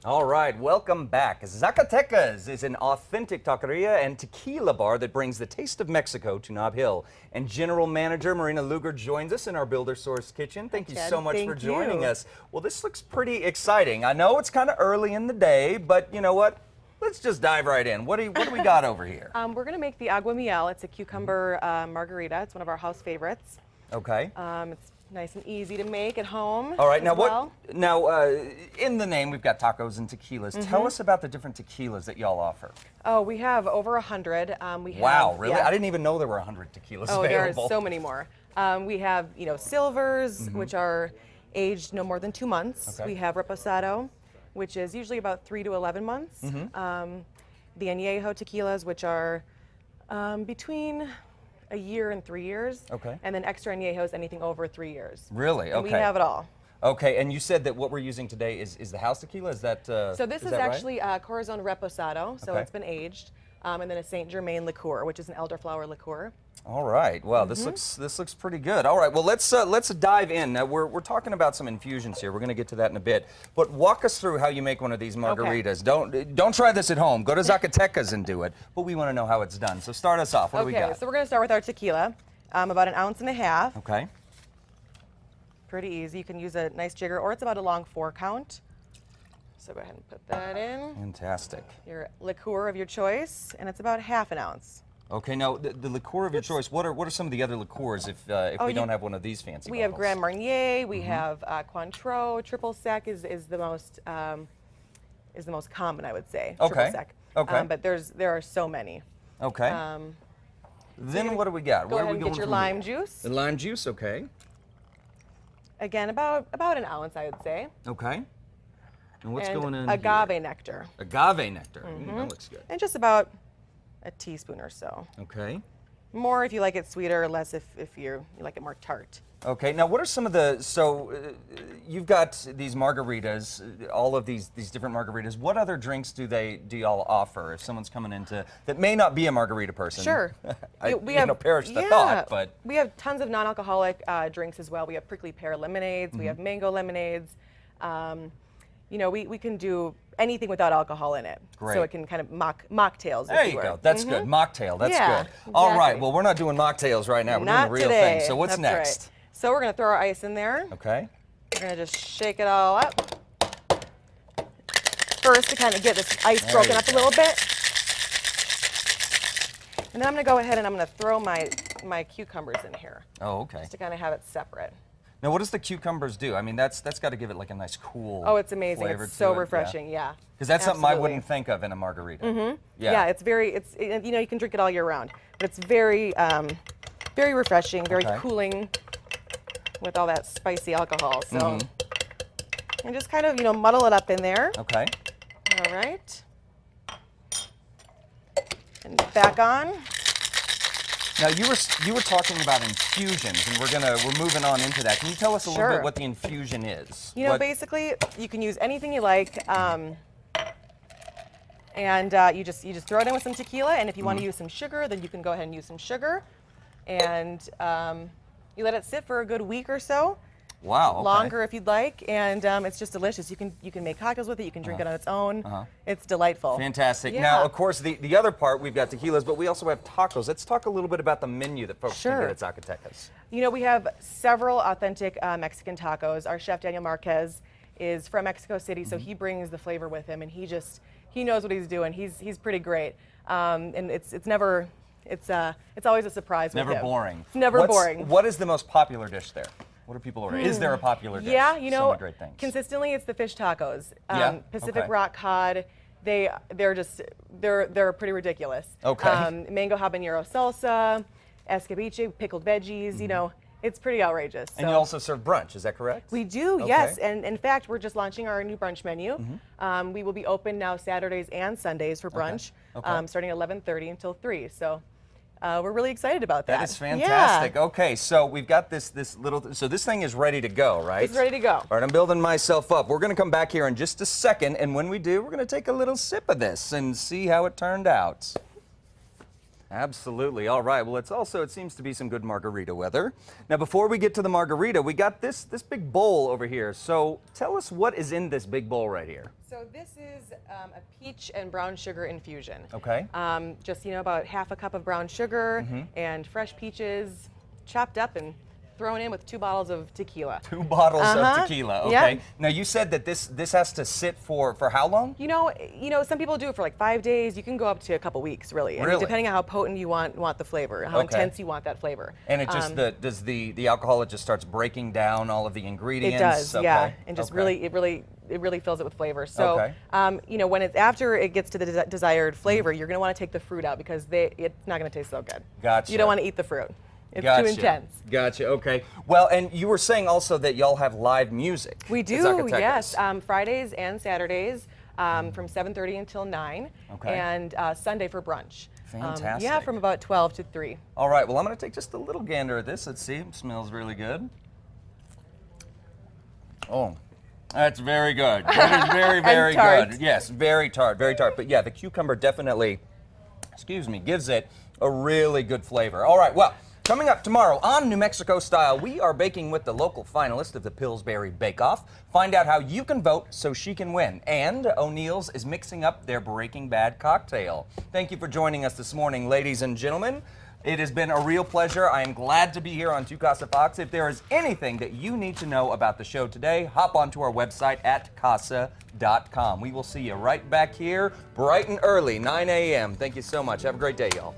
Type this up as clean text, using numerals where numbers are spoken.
All right, welcome back. Zacatecas is an authentic taqueria and tequila bar that brings the taste of Mexico to Nob Hill. And General Manager Marina Luger joins us in our Builder Source kitchen. Thank you so much for joining us. Well, this looks pretty exciting. I know it's kind of early in the day, but you know what? Let's just dive right in. What do we got over here? We're going to make the agua miel. It's a cucumber margarita. It's one of our house favorites. Okay. It's nice and easy to make at home. All right. Now, in the name, we've got tacos and tequilas. Tell us about the different tequilas that y'all offer. Oh, we have over 100. Wow, really? Yeah. I didn't even know there were 100 tequilas available. There's so many more. We have, silvers, which are aged no more than 2 months. Okay. We have reposado, which is usually about 3 to 11 months. The añejo tequilas, which are between a year and 3 years. Okay. And then extra añejos, anything over 3 years. Really? Okay. And we have it all. Okay, and you said that what we're using today is the house tequila? Is that So this is actually Corazon Reposado, so Okay. it's been aged, and then a Saint Germain liqueur, which is an elderflower liqueur. All right. Well, this looks pretty good. All right. Well, let's dive in. Now we're talking about some infusions here. We're going to get to that in a bit. But walk us through how you make one of these margaritas. Okay. Don't try this at home. Go to Zacatecas and do it. But we want to know how it's done. So start us off. What do we got? Okay, so we're going to start with our tequila, about 1.5 ounces. Okay. Pretty easy. You can use a nice jigger, or it's about a long 4 count. So go ahead and put that in. Fantastic. Your liqueur of your choice, and it's about 1/2 ounce. Okay. Now the liqueur of your choice. What are some of the other liqueurs if we don't have one of these fancy We bottles? have Grand Marnier. We have Cointreau. Triple Sec is the most common, I would say. Okay. Triple Sec. Okay. But there are so many. Okay. Then what do we got? Go Where ahead are we and going get your from lime here? juice. The lime juice. Okay. Again, about 1 ounce, I would say. Okay. And what's And going in agave here? nectar. Agave nectar. That looks good. And just about a teaspoon or so. Okay. More if you like it sweeter, less if you like it more tart. Okay. Now, what are some of the? You've got these margaritas, all of these different margaritas. What other drinks do y'all offer if someone's coming into that may not be a margarita person? Sure. We have perish the thought, but we have tons of non-alcoholic drinks as well. We have prickly pear lemonades. We have mango lemonades. We can do anything without alcohol in it. Great. So it can kind of mocktails. there you go. That's good. Mocktail. That's Yeah, good. All right. exactly. Well, we're not doing mocktails right now. We're Not doing the real today. thing. So what's That's next? Right. So we're gonna throw our ice in there. Okay. We're gonna just shake it all up. First to kind of get this ice broken up a little bit. And then I'm gonna go ahead and I'm gonna throw my cucumbers in here. Oh, okay. Just to kind of have it separate. Now, what does the cucumbers do? I mean, that's got to give it like a nice cool. Oh, it's amazing. Flavor It's so to it. refreshing. Yeah. Because that's something I Absolutely. wouldn't think of in a margarita. Yeah. You can drink it all year round, but it's very, very refreshing, very Okay. cooling with all that spicy alcohol. So, and just kind of muddle it up in there. Okay. All right. And back on. Now you were talking about infusions, and we're moving on into that. Can you tell us a little Sure. bit what the infusion is? Basically, you can use anything you like, and you just throw it in with some tequila. And if you want to use some sugar, then you can go ahead and use some sugar, and you let it sit for a good week or so. Wow. Okay. Longer if you'd like, and it's just delicious. You can make cocktails with it. You can drink it on its own. It's delightful. Fantastic. Yeah. Now, of course, the other part, we've got tequilas, but we also have tacos. Let's talk a little bit about the menu that folks can get at Zacatecas. We have several authentic Mexican tacos. Our chef, Daniel Marquez, is from Mexico City, so he brings the flavor with him, and he knows what he's doing. He's pretty great. And it's always a surprise with him. Never boring. It's never boring. What is the most popular dish there? What do people order? Is there a popular dish? Yeah, So many great things. consistently it's the fish tacos. Yeah? Pacific Okay. rock cod. They're pretty ridiculous. Okay. Mango habanero salsa, escabeche, pickled veggies. It's pretty outrageous. And you also serve brunch, is that correct? We do, Okay. yes. And in fact, we're just launching our new brunch menu. We will be open now Saturdays and Sundays for brunch, Okay. starting at 11:30 until 3. So we're really excited about that. That is fantastic. Yeah. Okay, so we've got this little. So this thing is ready to go, right? It's ready to go. All right, I'm building myself up. We're going to come back here in just a second, and when we do, we're going to take a little sip of this and see how it turned out. Absolutely. All right. Well, it seems to be some good margarita weather. Now, before we get to the margarita, we got this big bowl over here. So tell us what is in this big bowl right here. So this is a peach and brown sugar infusion. Okay. Just, about half a cup of brown sugar and fresh peaches chopped up and thrown in with 2 bottles of tequila. 2 bottles of tequila. Okay. Yeah. Now, you said that this has to sit for how long? Some people do it for like 5 days. You can go up to a couple weeks, really. Really? Depending on how potent you want the flavor, how intense you want that flavor. And it just does the alcohol, it just starts breaking down all of the ingredients? It does, okay. yeah. And just really fills it with flavor. So, when after it gets to the desired flavor, you're going to want to take the fruit out because it's not going to taste so good. Gotcha. You don't want to eat the fruit. It's Gotcha. too intense. Gotcha. Okay. Well, and you were saying also that y'all have live music. We at do, Zacatecas. yes. Fridays and Saturdays from 7:30 until 9. Okay. And Sunday for brunch. Fantastic. Yeah, from about 12 to 3. All right. Well, I'm going to take just a little gander at this. Let's see. It smells really good. Oh. That's very good. That is very, very tart. good. Yes, very tart, very tart. But yeah, the cucumber definitely, gives it a really good flavor. All right, well, coming up tomorrow on New Mexico Style, we are baking with the local finalist of the Pillsbury Bake Off. Find out how you can vote so she can win. And O'Neill's is mixing up their Breaking Bad cocktail. Thank you for joining us this morning, ladies and gentlemen. It has been a real pleasure. I am glad to be here on Two Casa Fox. If there is anything that you need to know about the show today, hop onto our website at casa.com. We will see you right back here bright and early, 9 a.m. Thank you so much. Have a great day, y'all.